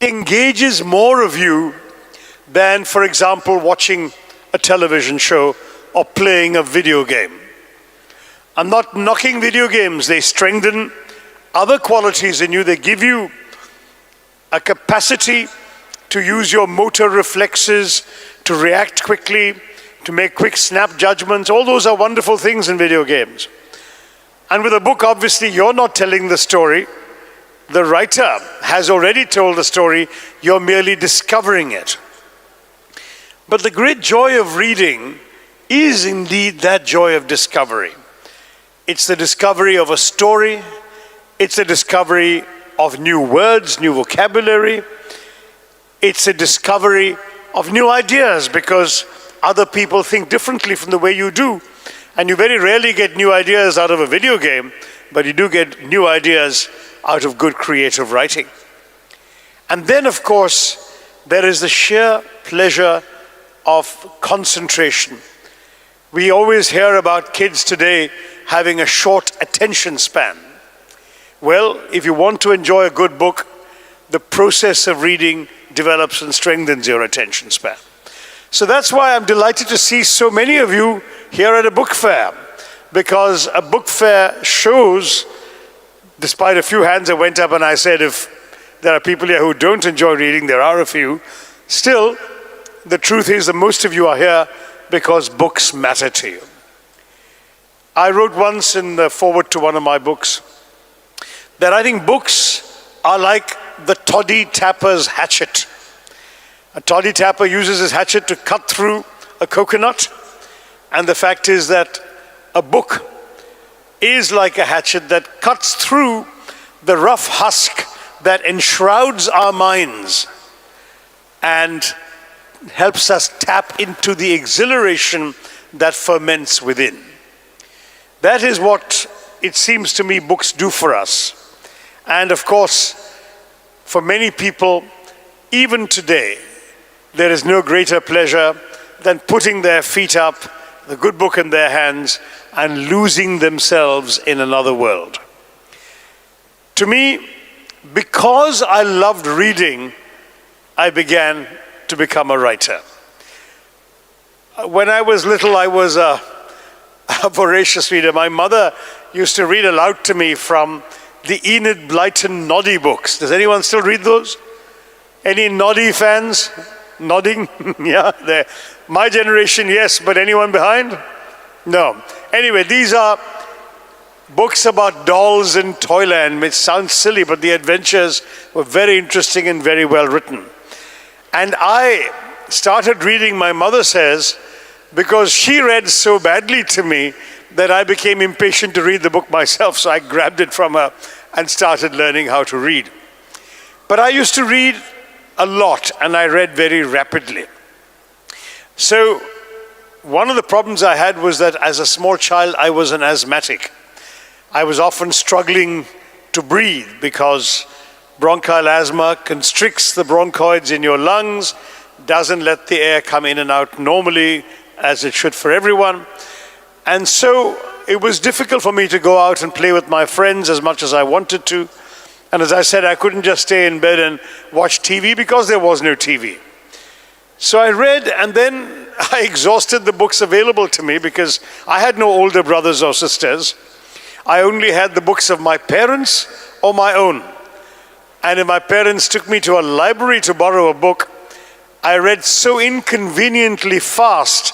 engages more of you than, for example, watching a television show or playing a video game. I'm not knocking video games. They strengthen other qualities in you. They give you a capacity to use your motor reflexes, to react quickly, to make quick snap judgments. All those are wonderful things in video games. And with a book, obviously, you're not telling the story. The writer has already told the story. You're merely discovering it. But the great joy of reading is indeed that joy of discovery. It's the discovery of a story. It's the discovery of new words, new vocabulary. It's a discovery of new ideas, because other people think differently from the way you do. And you very rarely get new ideas out of a video game, but you do get new ideas out of good creative writing. And then, of course, there is the sheer pleasure of concentration. We always hear about kids today having a short attention span. Well, if you want to enjoy a good book, the process of reading develops and strengthens your attention span. So that's why I'm delighted to see so many of you here at a book fair, because a book fair shows, despite a few hands that went up and I said if there are people here who don't enjoy reading, there are a few, still the truth is that most of you are here because books matter to you. I wrote once in the foreword to one of my books that I think books are like the toddy tapper's hatchet. A toddy tapper uses his hatchet to cut through a coconut, and the fact is that a book is like a hatchet that cuts through the rough husk that enshrouds our minds and helps us tap into the exhilaration that ferments within. That is what it seems to me books do for us. And of course, for many people, even today, there is no greater pleasure than putting their feet up, the good book in their hands, and losing themselves in another world. To me, because I loved reading, I began to become a writer. When I was little, I was a voracious reader. My mother used to read aloud to me from the Enid Blyton Noddy books. Does anyone still read those? Any Noddy fans? Nodding? Yeah, there. My generation, yes, but anyone behind? No. Anyway, these are books about dolls in Toyland, which sounds silly, but the adventures were very interesting and very well written. And I started reading, my mother says, because she read so badly to me that I became impatient to read the book myself, so I grabbed it from her and started learning how to read. But I used to read a lot, and I read very rapidly. So one of the problems I had was that as a small child, I was an asthmatic. I was often struggling to breathe because bronchial asthma constricts the bronchoids in your lungs, doesn't let the air come in and out normally as it should for everyone. And so it was difficult for me to go out and play with my friends as much as I wanted to. And as I said, I couldn't just stay in bed and watch TV because there was no TV. So I read, and then I exhausted the books available to me because I had no older brothers or sisters. I only had the books of my parents or my own. And if my parents took me to a library to borrow a book, I read so inconveniently fast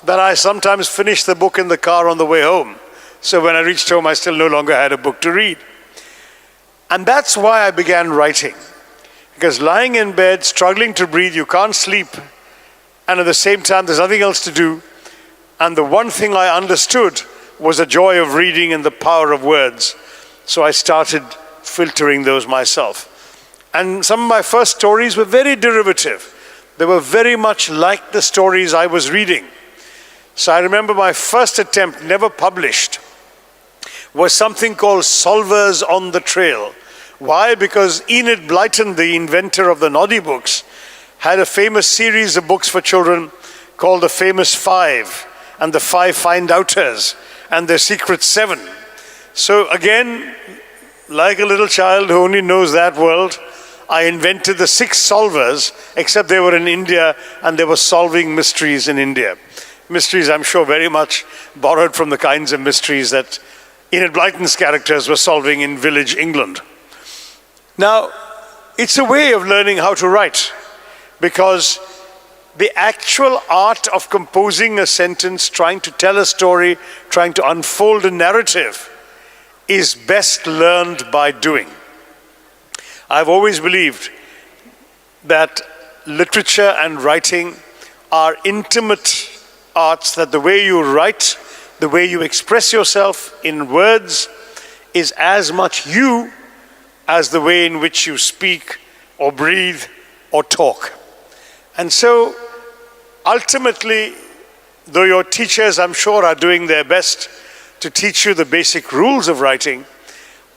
that I sometimes finished the book in the car on the way home. So when I reached home, I still no longer had a book to read. And that's why I began writing. Because lying in bed, struggling to breathe, you can't sleep, and at the same time, there's nothing else to do. And the one thing I understood was the joy of reading and the power of words. So I started filtering those myself. And some of my first stories were very derivative. They were very much like the stories I was reading. So I remember my first attempt, never published, was something called Solvers on the Trail. Why? Because Enid Blyton, the inventor of the Noddy books, had a famous series of books for children called The Famous Five and The Five Find-Outers and The Secret Seven. So again, like a little child who only knows that world, I invented the 6 solvers, except they were in India and they were solving mysteries in India. Mysteries, I'm sure, very much borrowed from the kinds of mysteries that Enid Blyton's characters were solving in village England. Now, it's a way of learning how to write, because the actual art of composing a sentence, trying to tell a story, trying to unfold a narrative, is best learned by doing. I've always believed that literature and writing are intimate arts, that the way you write, the way you express yourself in words is as much you as the way in which you speak or breathe or talk. And so ultimately, though your teachers, I'm sure, are doing their best to teach you the basic rules of writing,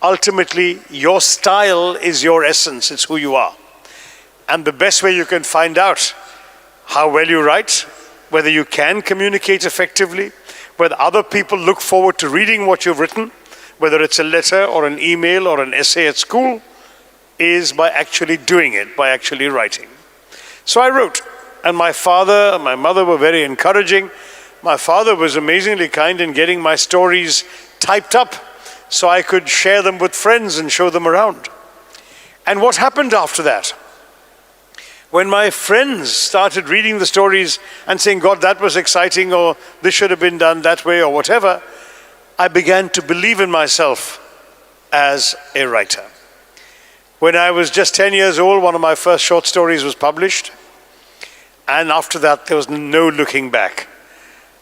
ultimately your style is your essence, it's who you are. And the best way you can find out how well you write, whether you can communicate effectively, whether other people look forward to reading what you've written, whether it's a letter or an email or an essay at school, is by actually doing it, by actually writing. So I wrote, and my father and my mother were very encouraging. My father was amazingly kind in getting my stories typed up so I could share them with friends and show them around. And what happened after that? When my friends started reading the stories and saying, God, that was exciting, or this should have been done that way, or whatever, I began to believe in myself as a writer. When I was just 10 years old, one of my first short stories was published. And after that, there was no looking back.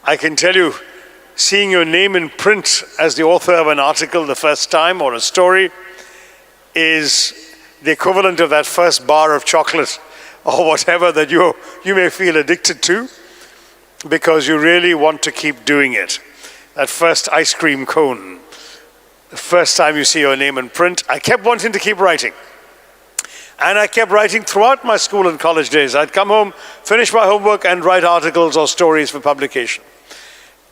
I can tell you, seeing your name in print as the author of an article the first time, or a story, is the equivalent of that first bar of chocolate or whatever that you may feel addicted to, because you really want to keep doing it. That first ice cream cone, the first time you see your name in print. I kept wanting to keep writing. And I kept writing throughout my school and college days. I'd come home, finish my homework, and write articles or stories for publication.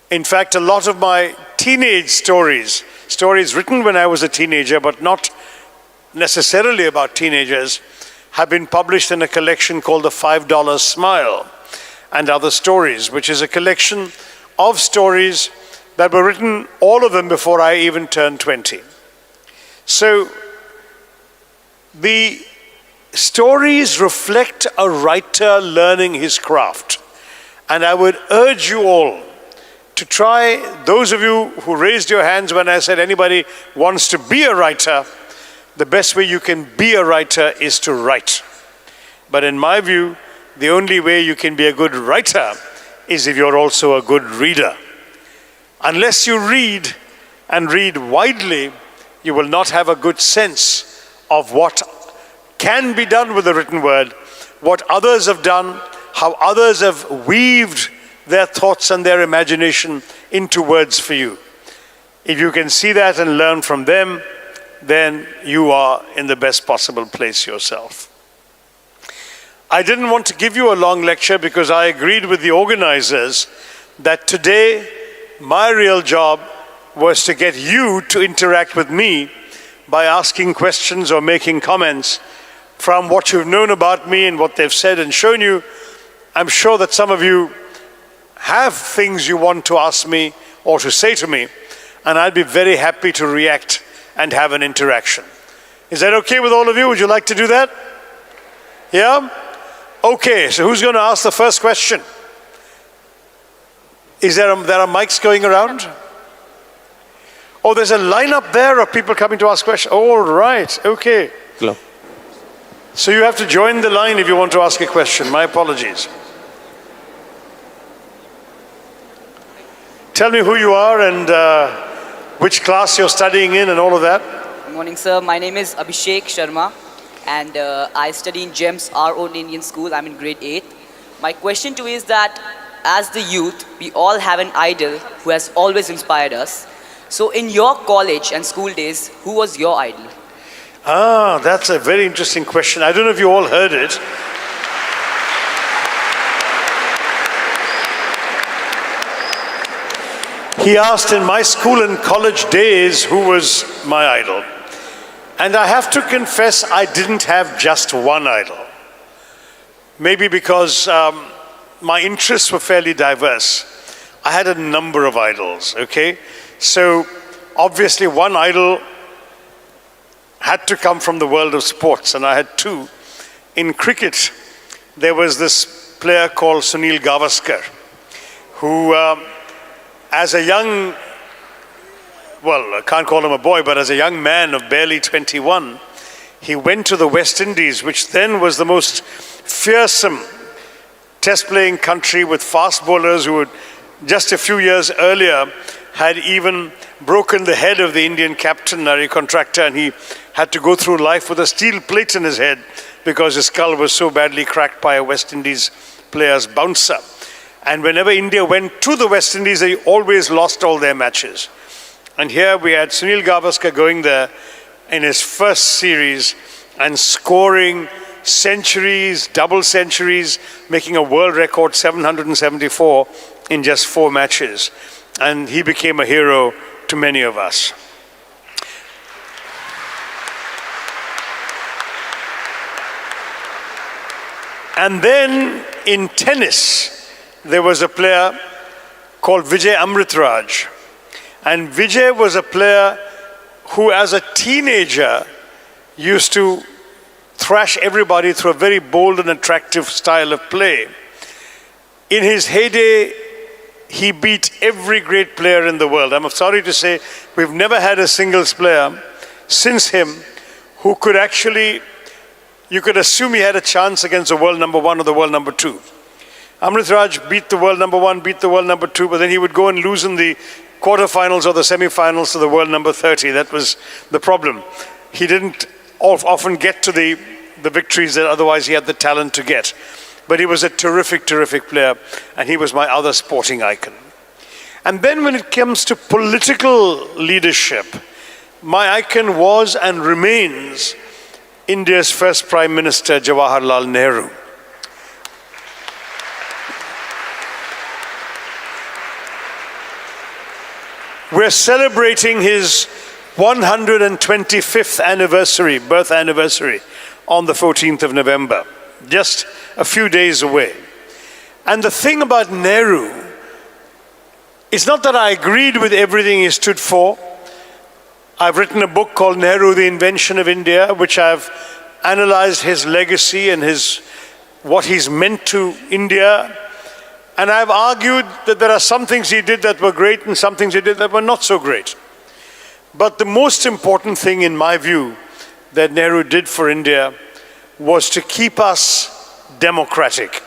In fact, a lot of my teenage stories written when I was a teenager, but not necessarily about teenagers, have been published in a collection called the $5 Smile and Other Stories, which is a collection of stories that were written, all of them, before I even turned 20. So the stories reflect a writer learning his craft. And I would urge you all to try, those of you who raised your hands when I said anybody wants to be a writer, the best way you can be a writer is to write. But in my view, the only way you can be a good writer is if you're also a good reader. Unless you read, and read widely, you will not have a good sense of what can be done with the written word, what others have done, how others have weaved their thoughts and their imagination into words for you. If you can see that and learn from them, then you are in the best possible place yourself. I didn't want to give you a long lecture because I agreed with the organizers that today my real job was to get you to interact with me by asking questions or making comments from what you've known about me and what they've said and shown you. I'm sure that some of you have things you want to ask me or to say to me, and I'd be very happy to react and have an interaction. Is that okay with all of you? Would you like to do that? Yeah? Okay, so who's going to ask the first question? There are mics going around? Oh, there's a line up there of people coming to ask questions. All right, okay. Hello. So you have to join the line if you want to ask a question. My apologies. Tell me who you are and which class you're studying in and all of that. Good morning, sir. My name is Abhishek Sharma, and I study in GEMS, our own Indian school. I'm in grade 8. My question to you is that as the youth, we all have an idol who has always inspired us. So in your college and school days, who was your idol? Ah, that's a very interesting question. I don't know if you all heard it. He asked in my school and college days who was my idol. And I have to confess, I didn't have just one idol. Maybe because my interests were fairly diverse. I had a number of idols, okay? So obviously one idol had to come from the world of sports, and I had two. In cricket, there was this player called Sunil Gavaskar, who as a young, well, I can't call him a boy, but as a young man of barely 21, he went to the West Indies, which then was the most fearsome test-playing country, with fast bowlers who would, just a few years earlier, had even broken the head of the Indian captain, Nari Contractor, and he had to go through life with a steel plate in his head because his skull was so badly cracked by a West Indies player's bouncer. And whenever India went to the West Indies, they always lost all their matches. And here we had Sunil Gavaskar going there in his first series and scoring centuries, double centuries, making a world record 774 in just 4 matches. And he became a hero to many of us. And then in tennis, there was a player called Vijay Amritraj. And Vijay was a player who, as a teenager, used to thrash everybody through a very bold and attractive style of play. In his heyday, he beat every great player in the world. I'm sorry to say, we've never had a singles player since him who could actually, you could assume he had a chance against the world number 1 or the world number 2. Amritraj beat the world number 1, beat the world number 2, but then he would go and lose in the quarterfinals or the semifinals to the world number 30. That was the problem. He didn't often get to the victories that otherwise he had the talent to get. But he was a terrific, terrific player, and he was my other sporting icon. And then when it comes to political leadership, my icon was and remains India's first Prime Minister, Jawaharlal Nehru. We're celebrating his 125th anniversary, birth anniversary, on the 14th of November, just a few days away. And the thing about Nehru is not that I agreed with everything he stood for. I've written a book called Nehru, the Invention of India, which I've analyzed his legacy and what he's meant to India. And I've argued that there are some things he did that were great and some things he did that were not so great. But the most important thing, in my view, that Nehru did for India was to keep us democratic.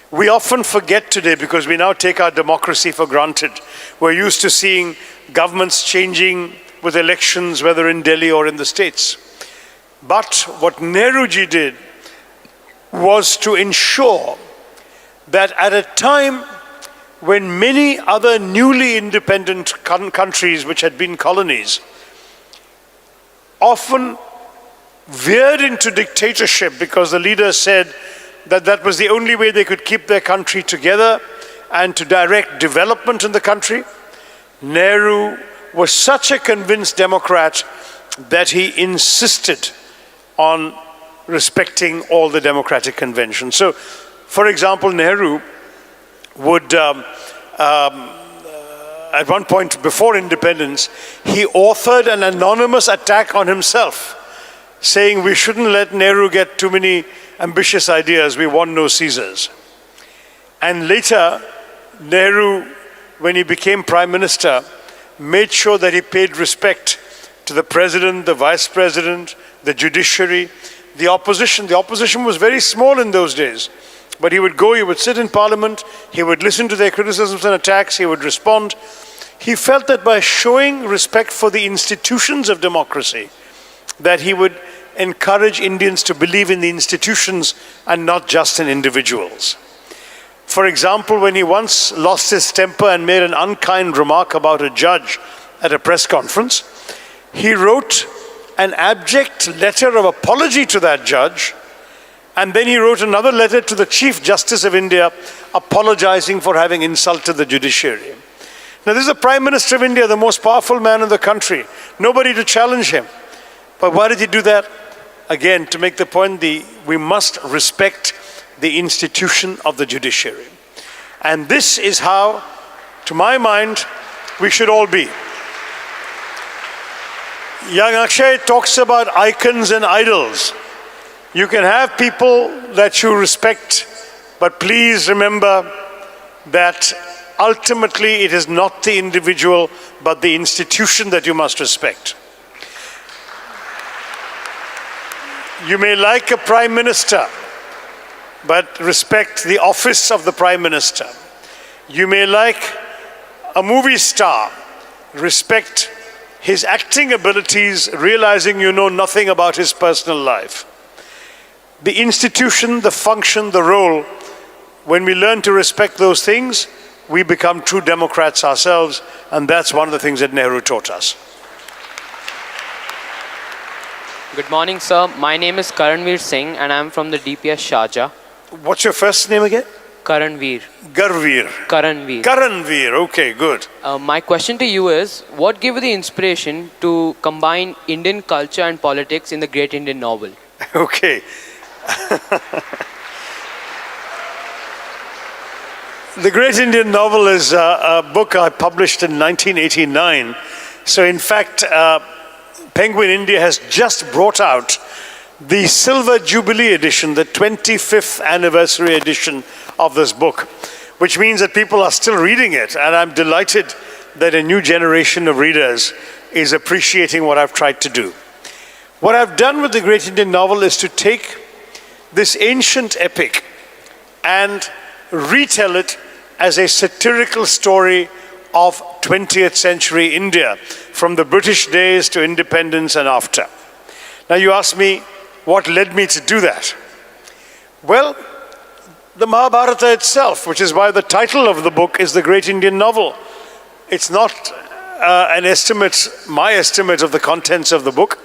We often forget today, because we now take our democracy for granted. We're used to seeing governments changing with elections, whether in Delhi or in the States. But what Nehruji did was to ensure that at a time when many other newly independent countries which had been colonies often veered into dictatorship because the leader said that that was the only way they could keep their country together and to direct development in the country, Nehru was such a convinced democrat that he insisted on respecting all the democratic conventions. So, for example, Nehru would, at one point before independence, he authored an anonymous attack on himself, saying we shouldn't let Nehru get too many ambitious ideas, we want no Caesars. And later, Nehru, when he became Prime Minister, made sure that he paid respect to the President, the Vice President, the judiciary, the opposition. The opposition was very small in those days. But he would go, he would sit in Parliament, he would listen to their criticisms and attacks, he would respond. He felt that by showing respect for the institutions of democracy, that he would encourage Indians to believe in the institutions and not just in individuals. For example, when he once lost his temper and made an unkind remark about a judge at a press conference, he wrote an abject letter of apology to that judge, and then he wrote another letter to the Chief Justice of India apologizing for having insulted the judiciary. Now, this is the Prime Minister of India, the most powerful man in the country. Nobody to challenge him. But why did he do that? Again, to make the point, we must respect the institution of the judiciary. And this is how, to my mind, we should all be. Young Akshay talks about icons and idols. You can have people that you respect, but please remember that ultimately it is not the individual, but the institution that you must respect. You may like a prime minister, but respect the office of the prime minister. You may like a movie star, respect his acting abilities, realizing you know nothing about his personal life. The institution, the function, the role, when we learn to respect those things, we become true democrats ourselves, and that's one of the things that Nehru taught us. Good morning, sir. My name is Karanveer Singh and I'm from the DPS Sharjah. What's your first name again? Karanveer. Garveer. Karanveer. Karanveer, okay, good. My question to you is, what gave you the inspiration to combine Indian culture and politics in the Great Indian Novel? Okay. The Great Indian Novel is a book I published in 1989. So in fact, Penguin India has just brought out the Silver Jubilee edition, the 25th anniversary edition of this book, which means that people are still reading it. And I'm delighted that a new generation of readers is appreciating what I've tried to do. What I've done with the Great Indian Novel is to take this ancient epic and retell it as a satirical story of 20th century India, from the British days to independence and after. Now you ask me, what led me to do that? Well, the Mahabharata itself, which is why the title of the book is The Great Indian Novel. It's not an estimate, my estimate of the contents of the book.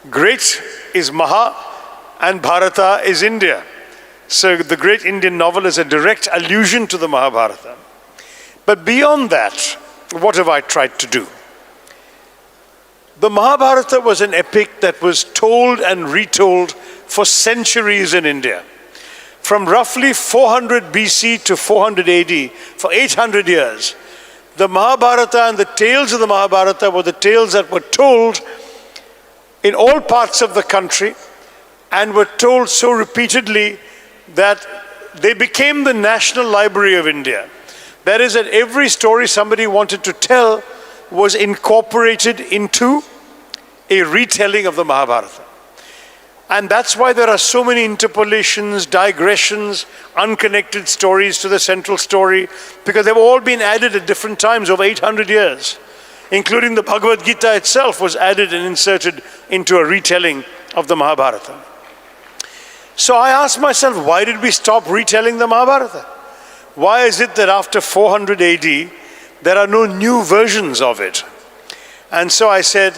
Great is Maha and Bharata is India. So the Great Indian Novel is a direct allusion to the Mahabharata. But beyond that, what have I tried to do? The Mahabharata was an epic that was told and retold for centuries in India. From roughly 400 BC to 400 AD, for 800 years, the Mahabharata and the tales of the Mahabharata were the tales that were told in all parts of the country and were told so repeatedly that they became the National Library of India. That is, that every story somebody wanted to tell was incorporated into a retelling of the Mahabharata. And that's why there are so many interpolations, digressions, unconnected stories to the central story, because they've all been added at different times over 800 years, including the Bhagavad Gita itself was added and inserted into a retelling of the Mahabharata. So I asked myself, why did we stop retelling the Mahabharata? Why is it that after 400 AD, there are no new versions of it? And so I said,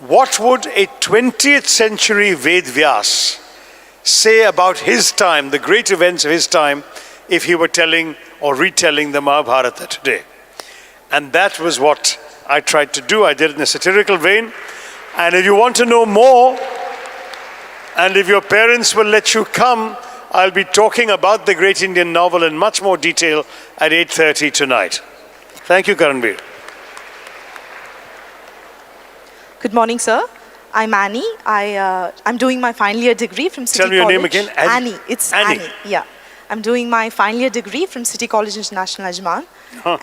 what would a 20th century Ved Vyas say about his time, the great events of his time, if he were telling or retelling the Mahabharata today? And that was what I tried to do. I did it in a satirical vein. And if you want to know more, and if your parents will let you come, I'll be talking about the Great Indian Novel in much more detail at 8:30 tonight. Thank you, Karanveer. Good morning, sir. I'm Annie. I'm doing my final year degree from City College. Tell me your name again. Annie. It's Annie. Yeah. I'm doing my final year degree from City College International, Ajman.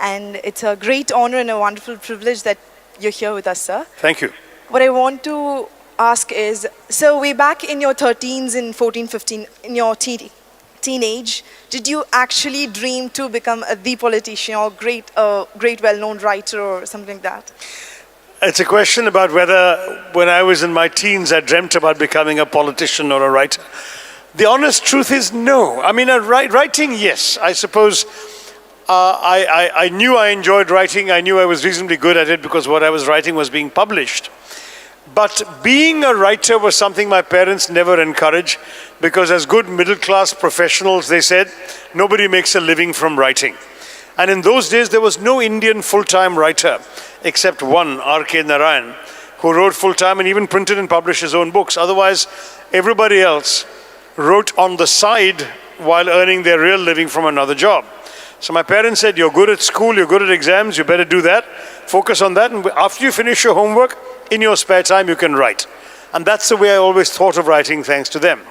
And it's a great honor and a wonderful privilege that you're here with us, sir. Thank you. What I want to ask is, so way back in your 13s and 14, 15, in your teenage, did you actually dream to become the politician or great well-known writer or something like that? It's a question about whether when I was in my teens I dreamt about becoming a politician or a writer. The honest truth is no. I mean, writing, yes. I suppose I knew I enjoyed writing. I knew I was reasonably good at it because what I was writing was being published. But being a writer was something my parents never encouraged, because as good middle-class professionals, they said, nobody makes a living from writing. And in those days, there was no Indian full-time writer except one, R.K. Narayan, who wrote full-time and even printed and published his own books. Otherwise, everybody else wrote on the side while earning their real living from another job. So my parents said, you're good at school, you're good at exams, you better do that, focus on that, and after you finish your homework, in your spare time you can write. And that's the way I always thought of writing, thanks to them.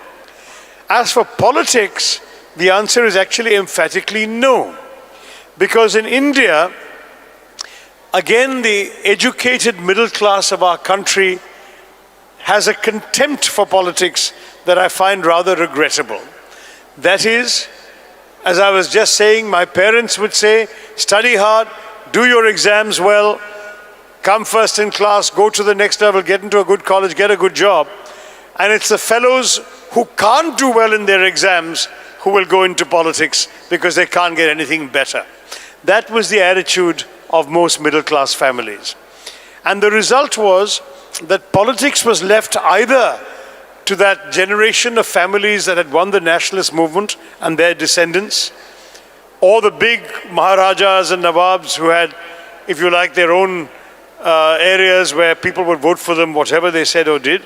As for politics, the answer is actually emphatically no. Because in India, again, the educated middle class of our country has a contempt for politics that I find rather regrettable. That is, as I was just saying, my parents would say, study hard, do your exams well, come first in class, go to the next level, get into a good college, get a good job. And it's the fellows who can't do well in their exams who will go into politics because they can't get anything better. That was the attitude of most middle class families. And the result was that politics was left either to that generation of families that had won the nationalist movement and their descendants, or the big Maharajas and Nawabs who had, if you like, their own areas where people would vote for them, whatever they said or did.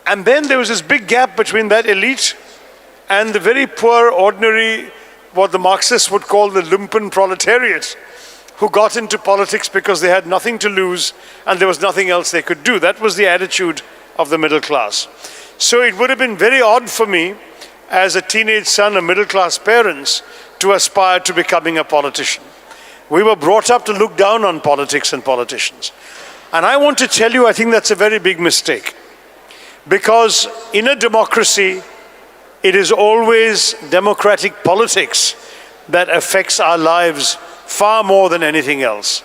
And then there was this big gap between that elite and the very poor, ordinary, what the Marxists would call the lumpen proletariat, who got into politics because they had nothing to lose and there was nothing else they could do. That was the attitude of the middle class. So it would have been very odd for me, as a teenage son of middle class parents, to aspire to becoming a politician. We were brought up to look down on politics and politicians. And I want to tell you, I think that's a very big mistake. Because in a democracy, it is always democratic politics that affects our lives far more than anything else.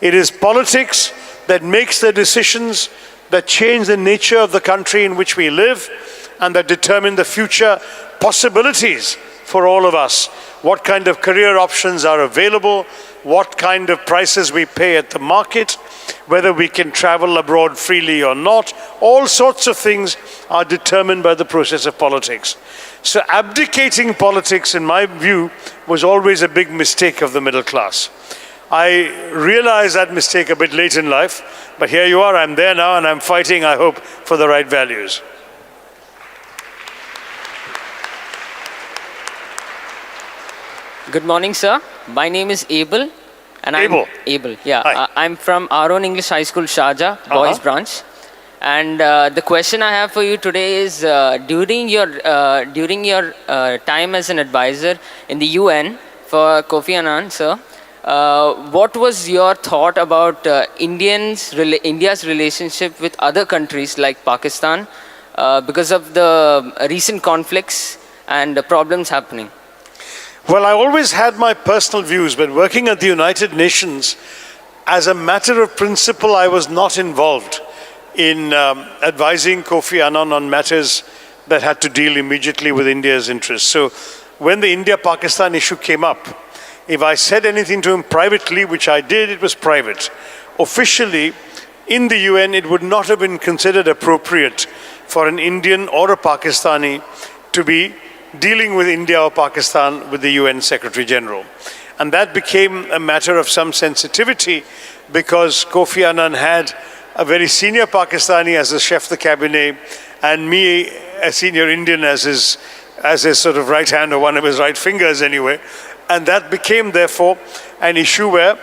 It is politics that makes the decisions that change the nature of the country in which we live and that determine the future possibilities for all of us. What kind of career options are available, what kind of prices we pay at the market, whether we can travel abroad freely or not. All sorts of things are determined by the process of politics. So abdicating politics, in my view, was always a big mistake of the middle class. I realized that mistake a bit late in life, but here you are, I'm there now, and I'm fighting, I hope, for the right values. Good morning, sir. My name is Abel. And Abel. Yeah. I'm from our own English High School, Sharjah, Boys Branch. And the question I have for you today is, during your time as an advisor in the UN for Kofi Annan, sir, what was your thought about India's relationship with other countries like Pakistan because of the recent conflicts and problems happening? Well, I always had my personal views, but working at the United Nations, as a matter of principle, I was not involved in advising Kofi Annan on matters that had to deal immediately with India's interests. So when the India-Pakistan issue came up, if I said anything to him privately, which I did, it was private. Officially, in the UN, it would not have been considered appropriate for an Indian or a Pakistani to be dealing with India or Pakistan with the UN Secretary General. And that became a matter of some sensitivity because Kofi Annan had a very senior Pakistani as the chef de cabinet and me, a senior Indian, as his sort of right hand or one of his right fingers anyway. And that became, therefore, an issue where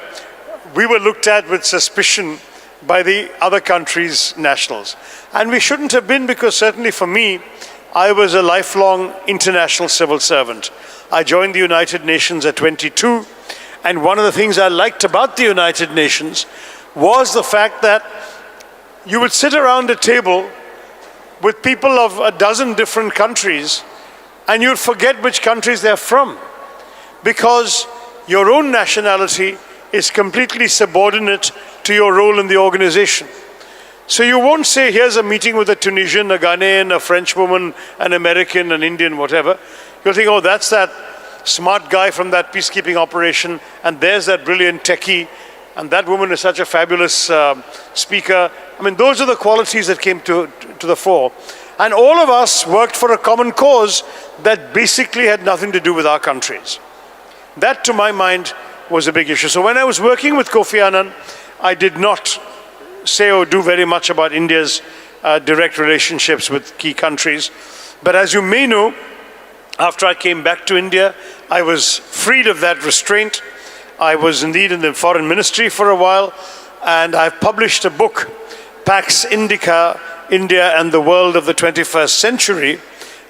we were looked at with suspicion by the other countries' nationals. And we shouldn't have been, because certainly for me, I was a lifelong international civil servant. I joined the United Nations at 22, and one of the things I liked about the United Nations was the fact that you would sit around a table with people of a dozen different countries, and you'd forget which countries they're from, because your own nationality is completely subordinate to your role in the organization. So you won't say, here's a meeting with a Tunisian, a Ghanaian, a French woman, an American, an Indian, whatever. You'll think, oh, that's that smart guy from that peacekeeping operation, and there's that brilliant techie, and that woman is such a fabulous speaker. I mean, those are the qualities that came to the fore. And all of us worked for a common cause that basically had nothing to do with our countries. That, to my mind, was a big issue. So when I was working with Kofi Annan, I did not say or do very much about India's direct relationships with key countries. But as you may know, after I came back to India, I was freed of that restraint. I was indeed in the foreign ministry for a while, and I've published a book, Pax Indica, India and the World of the 21st Century,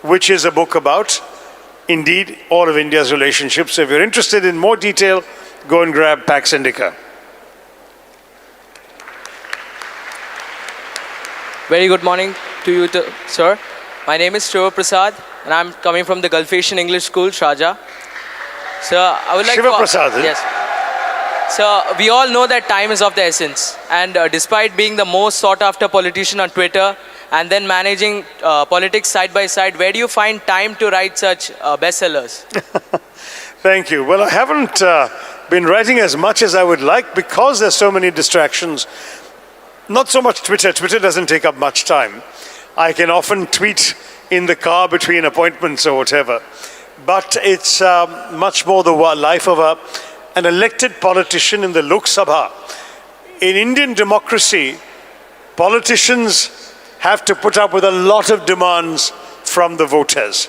which is a book about, indeed, all of India's relationships. So if you're interested in more detail, go and grab Pax Indica. Very good morning to you, sir. My name is Shiva Prasad, and I'm coming from the Gulf Asian English School, Sharjah. So I would like Shiva to... Prasad, eh? Yes. So we all know that time is of the essence. And despite being the most sought after politician on Twitter and then managing politics side by side, where do you find time to write such bestsellers? Thank you. Well, I haven't been writing as much as I would like because there's so many distractions. Not so much Twitter. Twitter doesn't take up much time. I can often tweet in the car between appointments or whatever. But it's much more the life of an elected politician in the Lok Sabha. In Indian democracy, politicians have to put up with a lot of demands from the voters.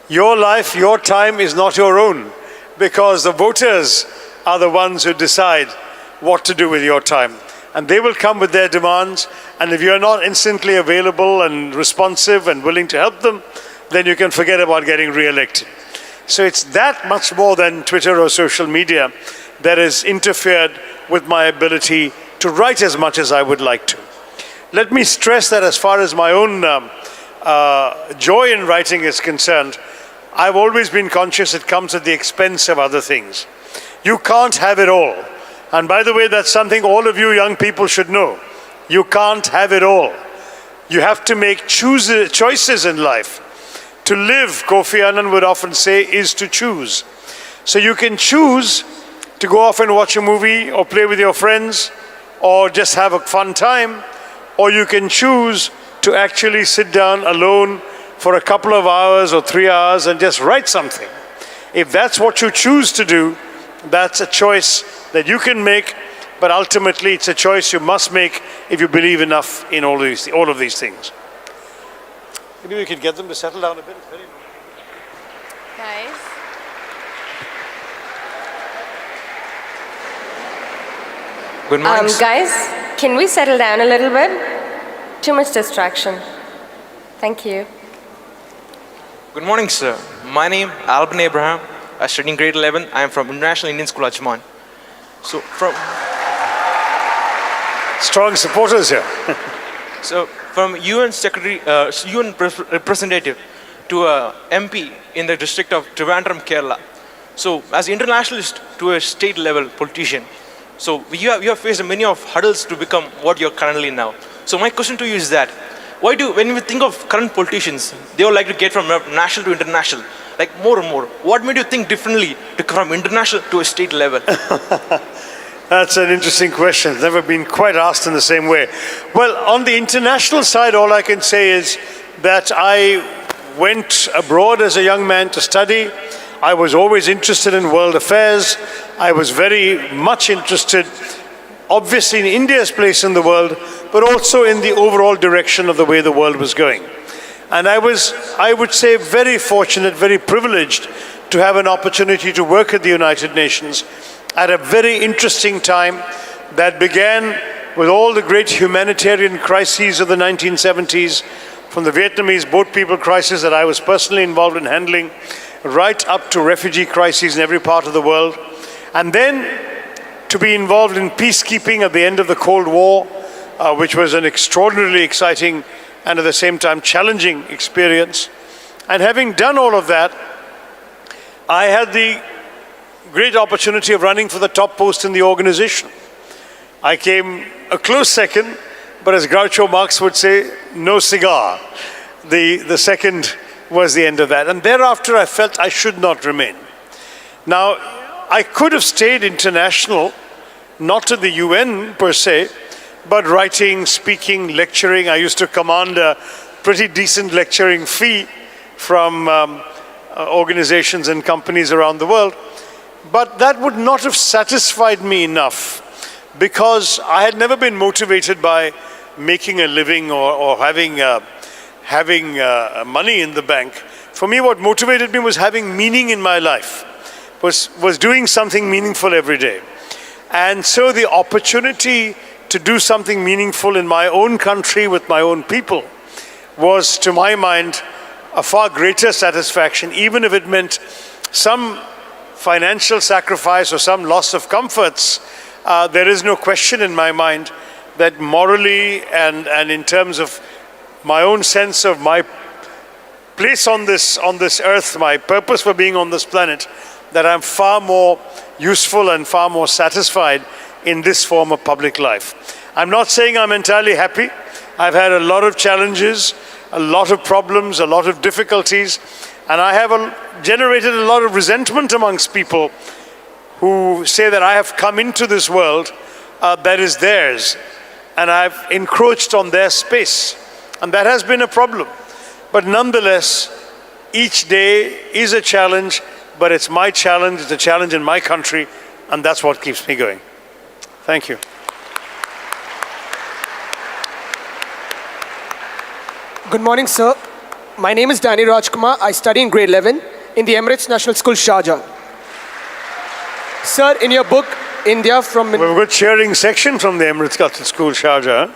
Your life, your time is not your own, because the voters are the ones who decide what to do with your time. And they will come with their demands, and if you're not instantly available and responsive and willing to help them, then you can forget about getting re-elected. So it's that much more than Twitter or social media that has interfered with my ability to write as much as I would like to. Let me stress that as far as my own joy in writing is concerned, I've always been conscious it comes at the expense of other things. You can't have it all. And by the way, that's something all of you young people should know. You can't have it all. You have to make choices in life. To live, Kofi Annan would often say, is to choose. So you can choose to go off and watch a movie or play with your friends or just have a fun time, or you can choose to actually sit down alone for a couple of hours or 3 hours and just write something. If that's what you choose to do, that's a choice that you can make, but ultimately it's a choice you must make if you believe enough in all of these things. Maybe we could get them to settle down a bit. Guys. Good morning. Guys, can we settle down a little bit? Too much distraction. Thank you. Good morning, sir. My name is Alban Abraham. I study in grade 11. I am from International Indian School, Ajman. So from strong supporters here. So from UN Secretary, UN representative to a MP in the district of Trivandrum, Kerala. So as internationalist to a state level politician, so you have faced many of hurdles to become what you're currently now. So my question to you is that, when we think of current politicians, they all like to get from national to international, like more and more. What made you think differently to come from international to a state level? That's an interesting question. It's never been quite asked in the same way. Well, on the international side, all I can say is that I went abroad as a young man to study. I was always interested in world affairs. I was very much interested, obviously, in India's place in the world, but also in the overall direction of the way the world was going. And I was, I would say, very fortunate, very privileged to have an opportunity to work at the United Nations at a very interesting time that began with all the great humanitarian crises of the 1970s, from the Vietnamese boat people crisis that I was personally involved in handling, right up to refugee crises in every part of the world. And then to be involved in peacekeeping at the end of the Cold War, which was an extraordinarily exciting and at the same time challenging experience. And having done all of that, I had the great opportunity of running for the top post in the organization. I came a close second, but as Groucho Marx would say, no cigar. The second was the end of that. And thereafter I felt I should not remain. Now, I could have stayed international, not in the UN per se, but writing, speaking, lecturing. I used to command a pretty decent lecturing fee from organizations and companies around the world. But that would not have satisfied me enough because I had never been motivated by making a living or having money in the bank. For me, what motivated me was having meaning in my life, was doing something meaningful every day. And so the opportunity to do something meaningful in my own country with my own people was, to my mind, a far greater satisfaction, even if it meant some financial sacrifice or some loss of comforts. There is no question in my mind that morally and in terms of my own sense of my place on this earth, my purpose for being on this planet, that I'm far more useful and far more satisfied in this form of public life. I'm not saying I'm entirely happy. I've had a lot of challenges, a lot of problems, a lot of difficulties, and I have generated a lot of resentment amongst people who say that I have come into this world that is theirs, and I've encroached on their space, and that has been a problem. But nonetheless, each day is a challenge, but it's my challenge, it's a challenge in my country, and that's what keeps me going. Thank you. Good morning, sir. My name is Danny Rajkumar. I study in grade 11 in the Emirates National School, Sharjah. Sir, in your book, India from... We've got cheering section from the Emirates National School, Sharjah.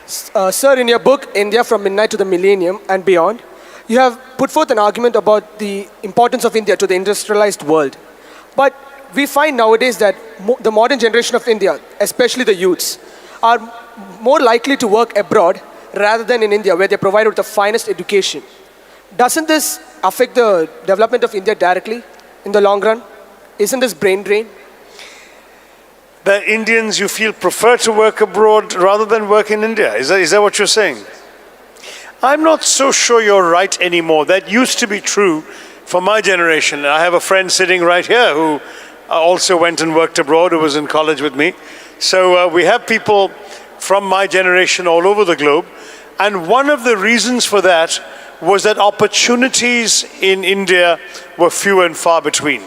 Sir, in your book, India from Midnight to the Millennium and Beyond, you have put forth an argument about the importance of India to the industrialized world. But we find nowadays that the modern generation of India, especially the youths, are more likely to work abroad rather than in India, where they're provided with the finest education. Doesn't this affect the development of India directly in the long run? Isn't this brain drain? That Indians, you feel, prefer to work abroad rather than work in India. Is that what you're saying? I'm not so sure you're right anymore. That used to be true for my generation. I have a friend sitting right here who also went and worked abroad, who was in college with me. So we have people from my generation all over the globe. And one of the reasons for that was that opportunities in India were few and far between.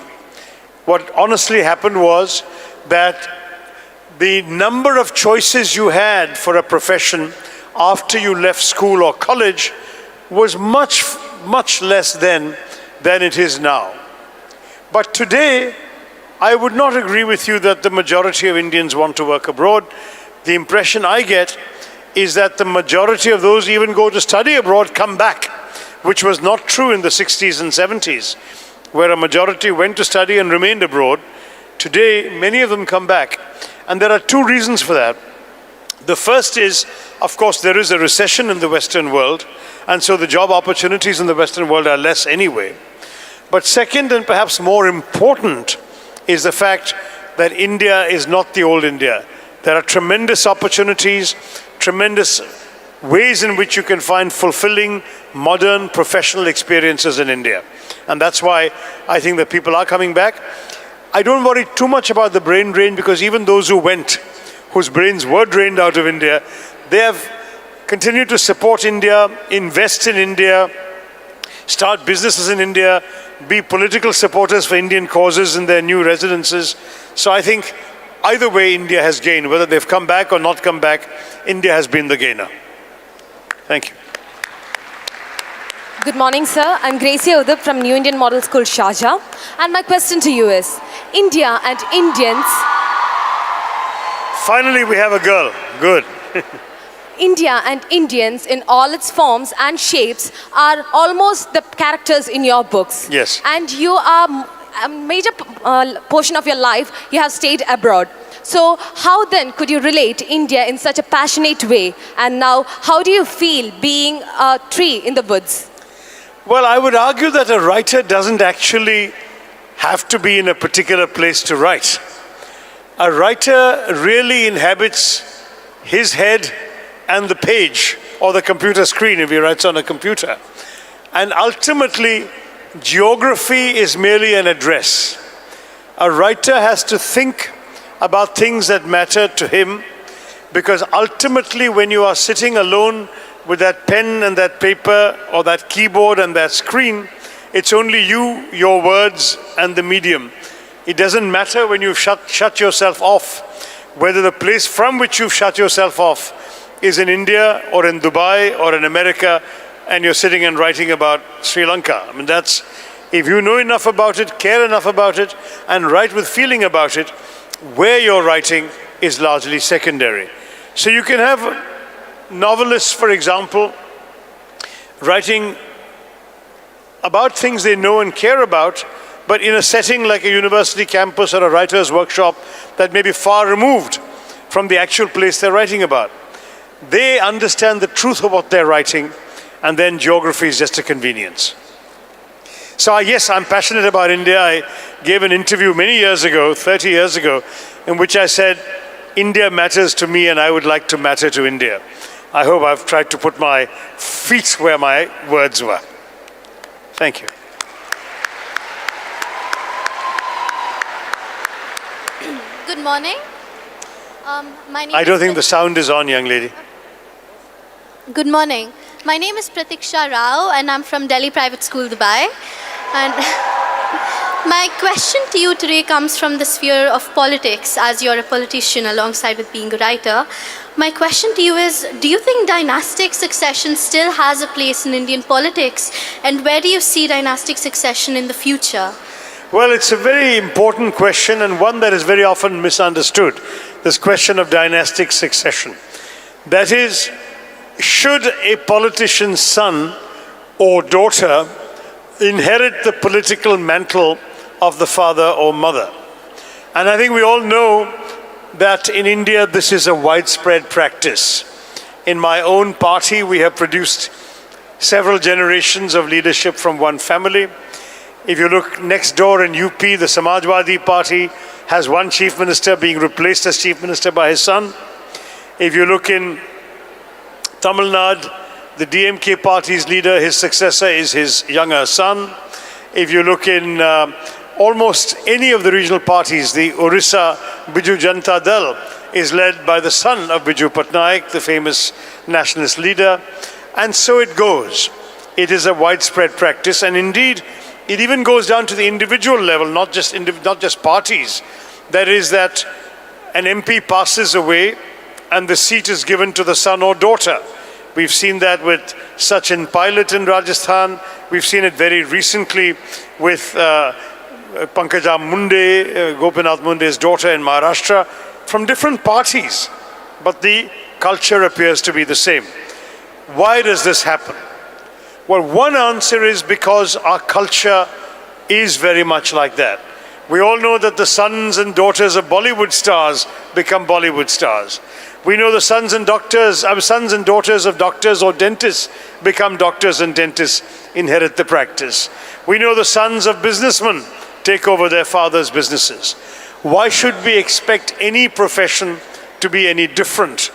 What honestly happened was that the number of choices you had for a profession after you left school or college was much, much less then than it is now. But today, I would not agree with you that the majority of Indians want to work abroad. The impression I get is that the majority of those who even go to study abroad come back, which was not true in the 60s and 70s, where a majority went to study and remained abroad. Today, many of them come back. And there are two reasons for that. The first is, of course, there is a recession in the Western world, and so the job opportunities in the Western world are less anyway. But second, and perhaps more important, is the fact that India is not the old India. There are tremendous opportunities, tremendous ways in which you can find fulfilling, modern, professional experiences in India. And that's why I think that people are coming back. I don't worry too much about the brain drain, because even those who went, whose brains were drained out of India, they have continued to support India, invest in India, start businesses in India, be political supporters for Indian causes in their new residences. So I think either way India has gained. Whether they've come back or not come back, India has been the gainer. Thank you. Good morning, sir. I'm Gracie Udip from New Indian Model School, Sharjah. And my question to you is, India and Indians... Finally, we have a girl. Good. India and Indians in all its forms and shapes are almost the characters in your books. Yes. And you are a major portion of your life, you have stayed abroad. So how then could you relate India in such a passionate way? And now, how do you feel being a tree in the woods? Well, I would argue that a writer doesn't actually have to be in a particular place to write. A writer really inhabits his head and the page, or the computer screen if he writes on a computer. And ultimately, geography is merely an address. A writer has to think about things that matter to him, because ultimately when you are sitting alone with that pen and that paper or that keyboard and that screen, it's only you, your words and the medium. It doesn't matter when you've shut yourself off whether the place from which you've shut yourself off is in India or in Dubai or in America, and you're sitting and writing about Sri Lanka. I mean, that's, if you know enough about it, care enough about it, and write with feeling about it, where you're writing is largely secondary. So you can have novelists, for example, writing about things they know and care about, but in a setting like a university campus or a writer's workshop that may be far removed from the actual place they're writing about. They understand the truth of what they're writing, and then geography is just a convenience. So yes, I'm passionate about India. I gave an interview many years ago, 30 years ago, in which I said, India matters to me and I would like to matter to India. I hope I've tried to put my feet where my words were. Thank you. Good morning. I don't think the sound is on, young lady. Good morning. My name is Pratiksha Rao and I'm from Delhi Private School, Dubai. And my question to you today comes from the sphere of politics, as you're a politician alongside with being a writer. My question to you is, do you think dynastic succession still has a place in Indian politics? And where do you see dynastic succession in the future? Well, it's a very important question and one that is very often misunderstood, this question of dynastic succession. That is, should a politician's son or daughter inherit the political mantle of the father or mother? And I think we all know that in India this is a widespread practice. In my own party we have produced several generations of leadership from one family. If you look next door in UP, the Samajwadi Party has one chief minister being replaced as chief minister by his son. If you look in Tamil Nadu, the DMK party's leader, his successor is his younger son. If you look in almost any of the regional parties, the Orissa Biju Janata Dal is led by the son of Biju Patnaik, the famous nationalist leader. And so it goes. It is a widespread practice, and indeed, it even goes down to the individual level, not just parties. That is, that an MP passes away and the seat is given to the son or daughter. We've seen that with Sachin Pilot in Rajasthan. We've seen it very recently with Pankaja Munde, Gopinath Munde's daughter in Maharashtra, from different parties. But the culture appears to be the same. Why does this happen? Well, one answer is because our culture is very much like that. We all know that the sons and daughters of Bollywood stars become Bollywood stars. We know the sons and daughters of doctors or dentists become doctors and dentists, inherit the practice. We know the sons of businessmen take over their father's businesses. Why should we expect any profession to be any different?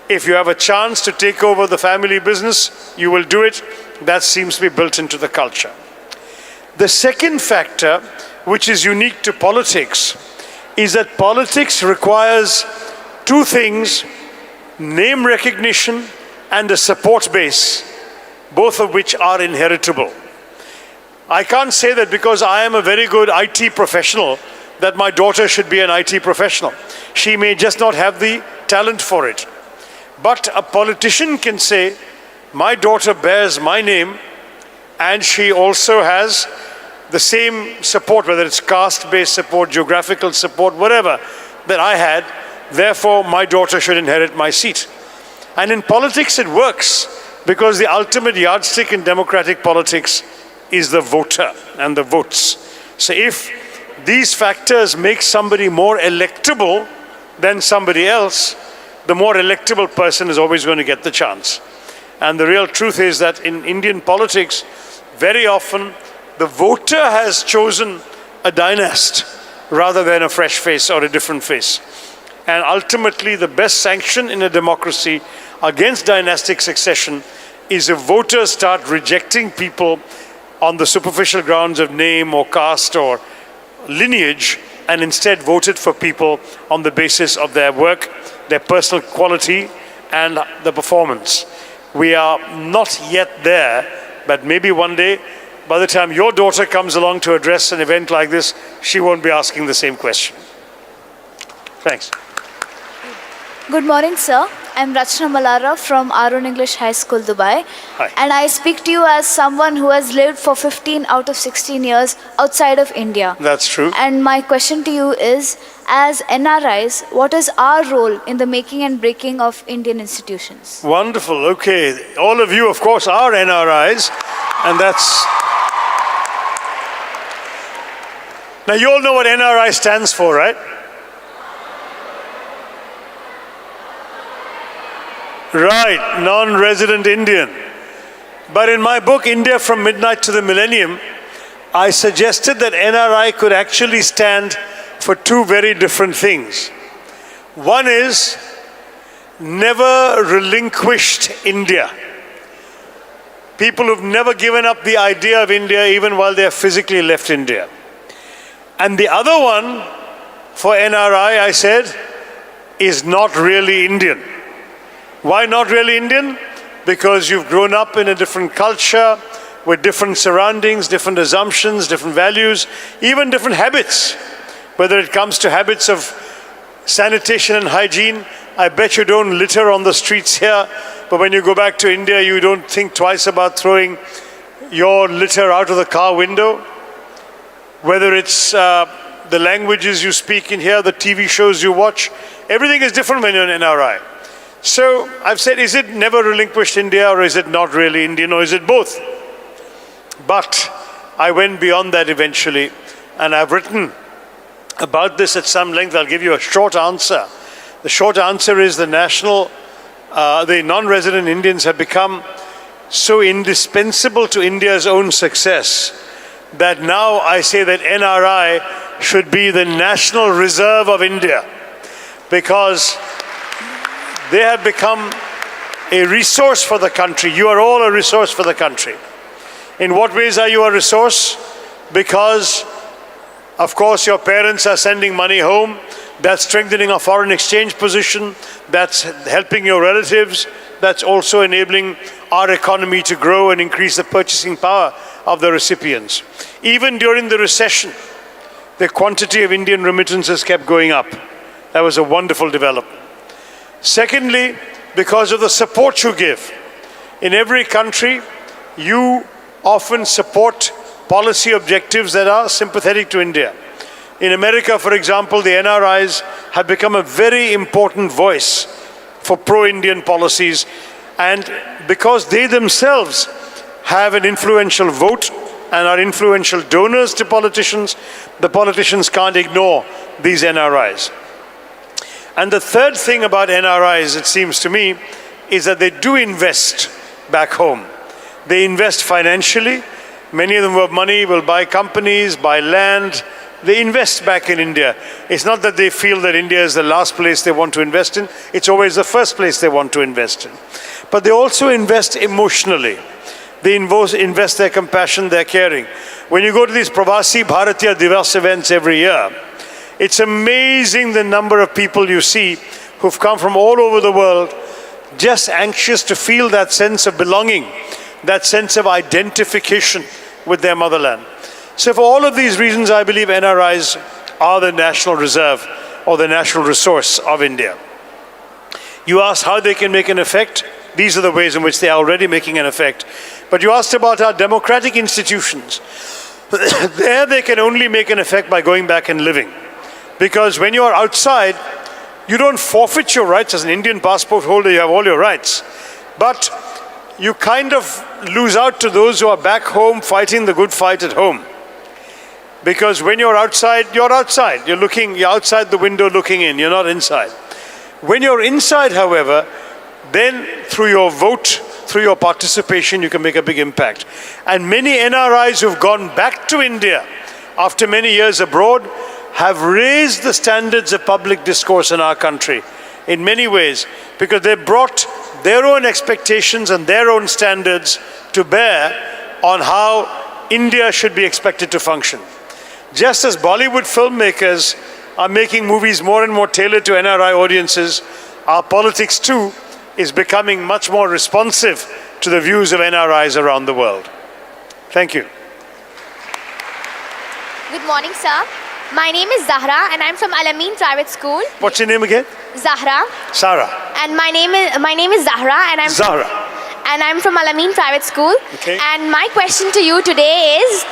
If you have a chance to take over the family business, you will do it. That seems to be built into the culture. The second factor, which is unique to politics, is that politics requires two things: name recognition and a support base, both of which are inheritable. I can't say that because I am a very good IT professional that my daughter should be an IT professional. She may just not have the talent for it. But a politician can say, my daughter bears my name and she also has the same support, whether it's caste-based support, geographical support, whatever, that I had. Therefore, my daughter should inherit my seat. And in politics it works, because the ultimate yardstick in democratic politics is the voter and the votes. So if these factors make somebody more electable than somebody else, the more electable person is always going to get the chance. And the real truth is that in Indian politics, very often the voter has chosen a dynast rather than a fresh face or a different face. And ultimately, the best sanction in a democracy against dynastic succession is if voters start rejecting people on the superficial grounds of name or caste or lineage, and instead voted for people on the basis of their work, their personal quality, and the performance. We are not yet there, but maybe one day, by the time your daughter comes along to address an event like this, she won't be asking the same question. Thanks. Good morning, sir. I'm Rachna Malara from Arun English High School, Dubai. Hi. And I speak to you as someone who has lived for 15 out of 16 years outside of India. That's true. And my question to you is, as NRIs, what is our role in the making and breaking of Indian institutions? Wonderful. Okay. All of you, of course, are NRIs. And that's... Now, you all know what NRI stands for, right? Right, non-resident Indian. But in my book, India from Midnight to the Millennium, I suggested that NRI could actually stand for two very different things. One is never relinquished India. People who've never given up the idea of India even while they have physically left India. And the other one for NRI, I said, is not really Indian. Why not really Indian? Because you've grown up in a different culture, with different surroundings, different assumptions, different values, even different habits. Whether it comes to habits of sanitation and hygiene, I bet you don't litter on the streets here, but when you go back to India, you don't think twice about throwing your litter out of the car window. Whether it's the languages you speak in here, the TV shows you watch, everything is different when you're in NRI. So I've said, is it never relinquished India, or is it not really Indian, or is it both? But I went beyond that eventually, and I've written about this at some length. I'll give you a short answer. The short answer is the non-resident Indians have become so indispensable to India's own success that now I say that NRI should be the national reserve of India, because they have become a resource for the country. You are all a resource for the country. In what ways are you a resource? Because, of course, your parents are sending money home. That's strengthening our foreign exchange position. That's helping your relatives. That's also enabling our economy to grow and increase the purchasing power of the recipients. Even during the recession, the quantity of Indian remittances kept going up. That was a wonderful development. Secondly, because of the support you give. In every country, you often support policy objectives that are sympathetic to India. In America, for example, the NRIs have become a very important voice for pro-Indian policies, and because they themselves have an influential vote and are influential donors to politicians, the politicians can't ignore these NRIs. And the third thing about NRIs, it seems to me, is that they do invest back home. They invest financially. Many of them who have money will buy companies, buy land. They invest back in India. It's not that they feel that India is the last place they want to invest in. It's always the first place they want to invest in. But they also invest emotionally. They invest their compassion, their caring. When you go to these Pravasi Bharatiya Divas events every year, it's amazing the number of people you see who've come from all over the world, just anxious to feel that sense of belonging, that sense of identification with their motherland. So for all of these reasons, I believe NRIs are the national reserve or the national resource of India. You asked how they can make an effect. These are the ways in which they are already making an effect. But you asked about our democratic institutions. There they can only make an effect by going back and living. Because when you are outside, you don't forfeit your rights. As an Indian passport holder, you have all your rights. But you kind of lose out to those who are back home fighting the good fight at home. Because when you're outside, you're outside. You're outside the window looking in. You're not inside. When you're inside, however, then through your vote, through your participation, you can make a big impact. And many NRIs who've gone back to India after many years abroad have raised the standards of public discourse in our country in many ways, because they brought their own expectations and their own standards to bear on how India should be expected to function. Just as Bollywood filmmakers are making movies more and more tailored to NRI audiences, our politics too is becoming much more responsive to the views of NRIs around the world. Thank you. Good morning, sir. My name is Zahra and I'm from Al-Amin Private School. What's your name again? Zahra. Sarah. And my name is Zahra, and Zahra. I'm from Al-Amin Private School. Okay. And my question to you today is,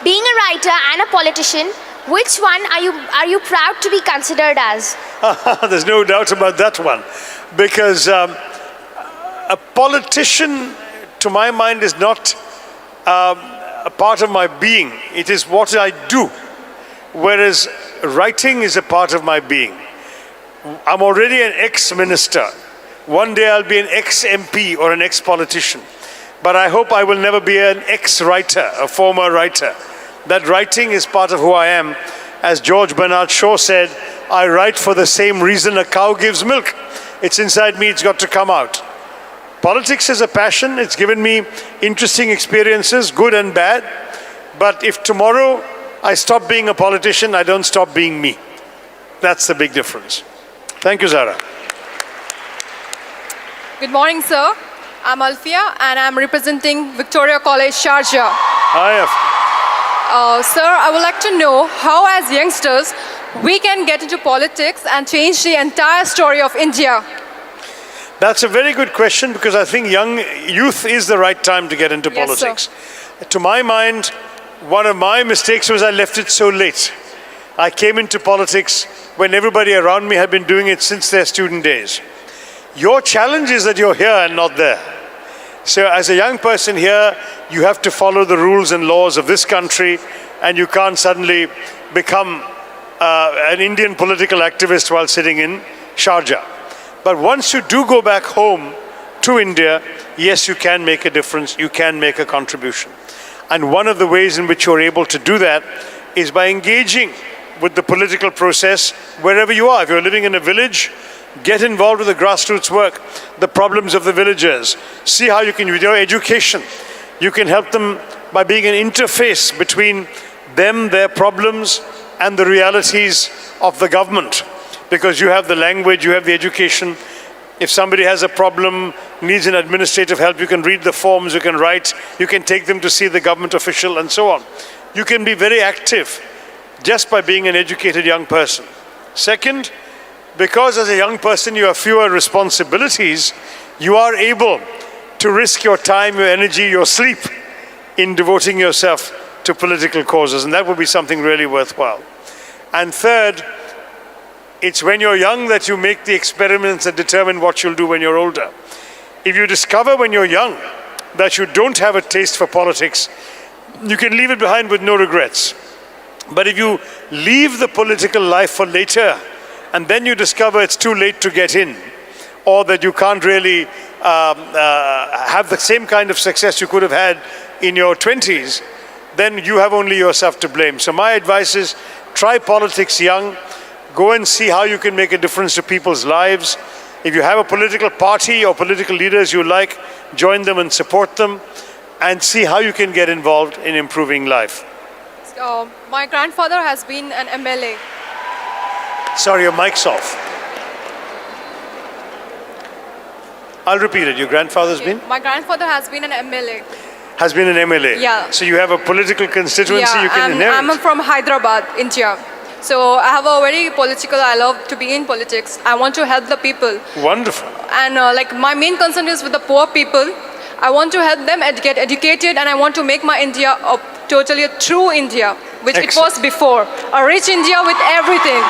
being a writer and a politician, which one are you proud to be considered as? There's no doubt about that one, because a politician, to my mind, is not a part of my being. It is what I do, whereas writing is a part of my being. I'm already an ex-minister. One day I'll be an ex-MP or an ex-politician. But I hope I will never be an ex-writer, a former writer. That writing is part of who I am. As George Bernard Shaw said, I write for the same reason a cow gives milk. It's inside me, it's got to come out. Politics is a passion. It's given me interesting experiences, good and bad. But if tomorrow I stop being a politician, I don't stop being me. That's the big difference. Thank you, Zara. Good morning, sir. I'm Alfia, and I'm representing Victoria College, Sharjah. Hi, Sir, I would like to know how, as youngsters, we can get into politics and change the entire story of India. That's a very good question, because I think youth is the right time to get into Yes, politics. To my mind, one of my mistakes was I left it so late. I came into politics when everybody around me had been doing it since their student days. Your challenge is that you're here and not there. So as a young person here, you have to follow the rules and laws of this country, and you can't suddenly become an Indian political activist while sitting in Sharjah. But once you do go back home to India, yes, you can make a difference, you can make a contribution. And one of the ways in which you're able to do that is by engaging with the political process wherever you are. If you're living in a village, get involved with the grassroots work, the problems of the villagers. See how you can, with your education, you can help them by being an interface between them, their problems, and the realities of the government. Because you have the language, you have the education. If somebody has a problem, needs an administrative help, you can read the forms, you can write, you can take them to see the government official, and so on. You can be very active just by being an educated young person. Second, because as a young person you have fewer responsibilities, you are able to risk your time, your energy, your sleep in devoting yourself to political causes, and that would be something really worthwhile. And third, it's when you're young that you make the experiments that determine what you'll do when you're older. If you discover when you're young that you don't have a taste for politics, you can leave it behind with no regrets. But if you leave the political life for later, and then you discover it's too late to get in, or that you can't really have the same kind of success you could have had in your 20s, then you have only yourself to blame. So my advice is, try politics young, go and see how you can make a difference to people's lives. If you have a political party or political leaders you like, join them and support them, and see how you can get involved in improving life. My grandfather has been an MLA. Sorry, your mic's off. I'll repeat it. Your grandfather's been? My grandfather has been an MLA. Has been an MLA? Yeah. So you have a political constituency you can inherit? I'm from Hyderabad, India. So I have a very political, I love to be in politics. I want to help the people. Wonderful. And like my main concern is with the poor people. I want to help them get educated, and I want to make my India totally a true India, which it was before. A rich India with everything.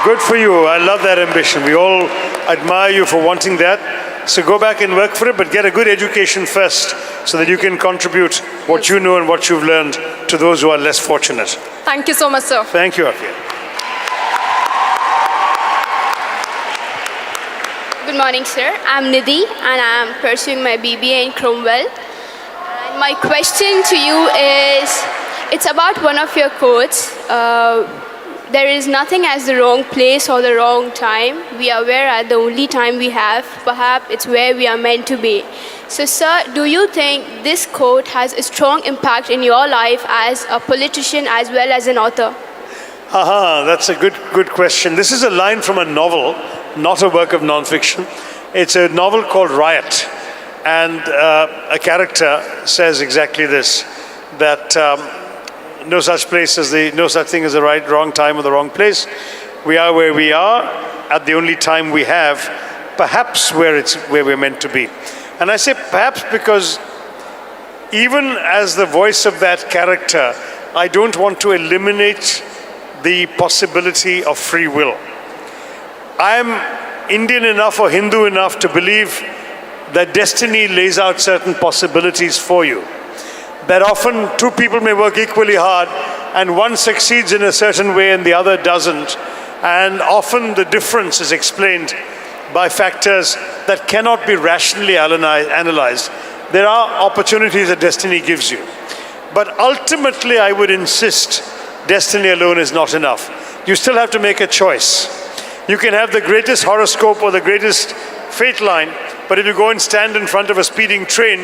Good for you. I love that ambition. We all admire you for wanting that. So go back and work for it, but get a good education first so that you can contribute what you know and what you've learned to those who are less fortunate. Thank you so much, sir. Thank you, Afia. Good morning, sir. I'm Nidhi, and I'm pursuing my BBA in Cromwell. And my question to you is, it's about one of your quotes. There is nothing as the wrong place or the wrong time. We are where at the only time we have. Perhaps it's where we are meant to be. So, sir, do you think this quote has a strong impact in your life as a politician as well as an author? That's a good question. This is a line from a novel, not a work of non-fiction. It's a novel called Riot. And a character says exactly this, that no such thing as the wrong time or the wrong place. we are where we are at the only time we have, perhaps where we're meant to be. And I say perhaps because even as the voice of that character, I don't want to eliminate the possibility of free will. I'm Indian enough or Hindu enough to believe that destiny lays out certain possibilities for you. That often two people may work equally hard and one succeeds in a certain way and the other doesn't. And often the difference is explained by factors that cannot be rationally analyzed. There are opportunities that destiny gives you. But ultimately, I would insist destiny alone is not enough. You still have to make a choice. You can have the greatest horoscope or the greatest fate line, but if you go and stand in front of a speeding train,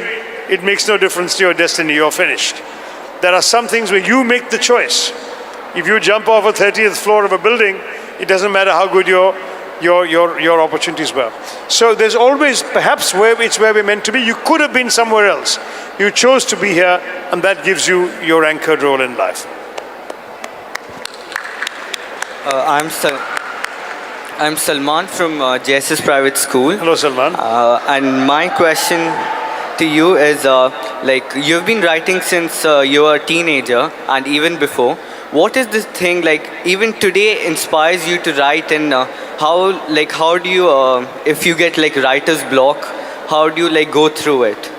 it makes no difference to your destiny, you're finished. There are some things where you make the choice. If you jump off a 30th floor of a building, it doesn't matter how good your opportunities were. So there's always, perhaps it's where we're meant to be. You could have been somewhere else. You chose to be here, and that gives you your anchored role in life. I'm Salman from JSS Private School. Hello, Salman. And my question to you is, like, you've been writing since you were a teenager and even before. What is this thing, like, even today inspires you to write, and how do you, if you get like writer's block, how do you like go through it?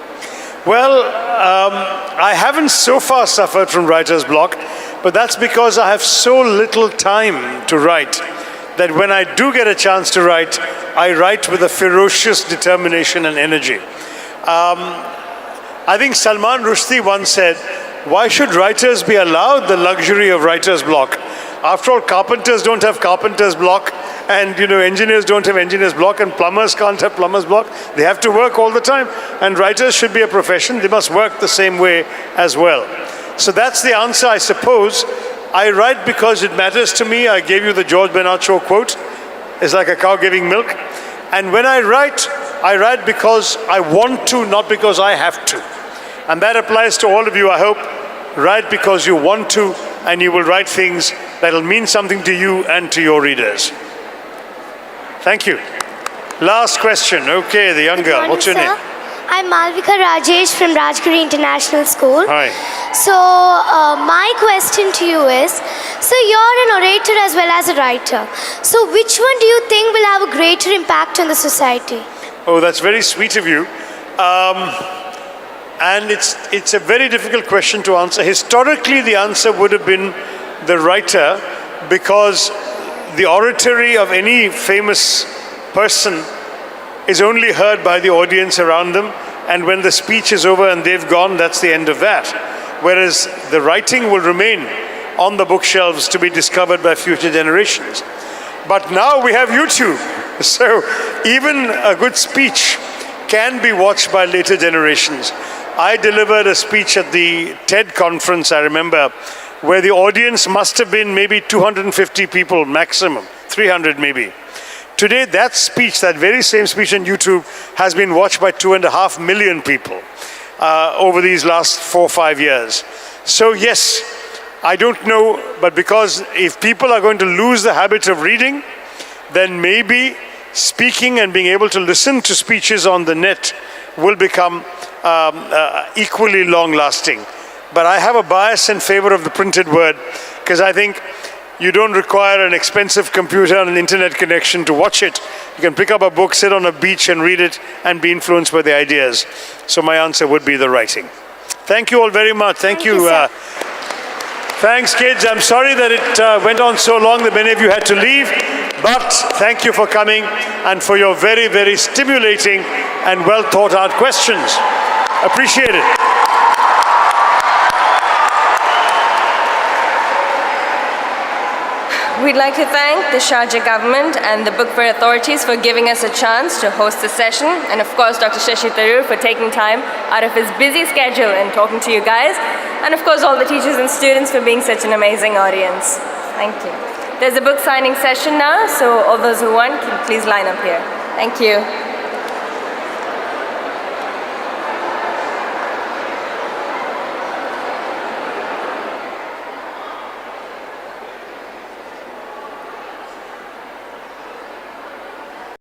Well, I haven't so far suffered from writer's block, but that's because I have so little time to write that when I do get a chance to write, I write with a ferocious determination and energy. I think Salman Rushdie once said, why should writers be allowed the luxury of writer's block? After all, carpenters don't have carpenter's block, and engineers don't have engineer's block, and plumbers can't have plumber's block. They have to work all the time, and writers should be a profession. They must work the same way as well. So that's the answer, I suppose. I write because it matters to me. I gave you the George Bernard Shaw quote. It's like a cow giving milk. And when I write because I want to, not because I have to. And that applies to all of you, I hope. Write because you want to, and you will write things that will mean something to you and to your readers. Thank you. Last question. Okay, the young girl. What's your name? I'm Malvika Rajesh from Rajgiri International School. Hi. So my question to you is, so you're an orator as well as a writer. So which one do you think will have a greater impact on the society? Oh, that's very sweet of you. And it's a very difficult question to answer. Historically, the answer would have been the writer, because the oratory of any famous person is only heard by the audience around them, and when the speech is over and they've gone, that's the end of that. Whereas the writing will remain on the bookshelves to be discovered by future generations. But now we have YouTube, so even a good speech can be watched by later generations. I delivered a speech at the TED conference, I remember, where the audience must have been maybe 250 people maximum, 300 maybe. Today, that speech, that very same speech on YouTube, has been watched by 2.5 million people over these last 4 or 5 years. So yes, I don't know, but because if people are going to lose the habit of reading, then maybe speaking and being able to listen to speeches on the net will become equally long-lasting. But I have a bias in favor of the printed word, because I think you don't require an expensive computer and an internet connection to watch it. You can pick up a book, sit on a beach and read it and be influenced by the ideas. So my answer would be the writing. Thank you all very much. Thank you. Thanks, kids. I'm sorry that it went on so long that many of you had to leave. But thank you for coming and for your very, very stimulating and well thought out questions. Appreciate it. We'd like to thank the Sharjah government and the Book Fair authorities for giving us a chance to host this session, and of course Dr. Shashi Tharoor for taking time out of his busy schedule and talking to you guys, and of course all the teachers and students for being such an amazing audience. Thank you. There's a book signing session now, so all those who want can please line up here. Thank you.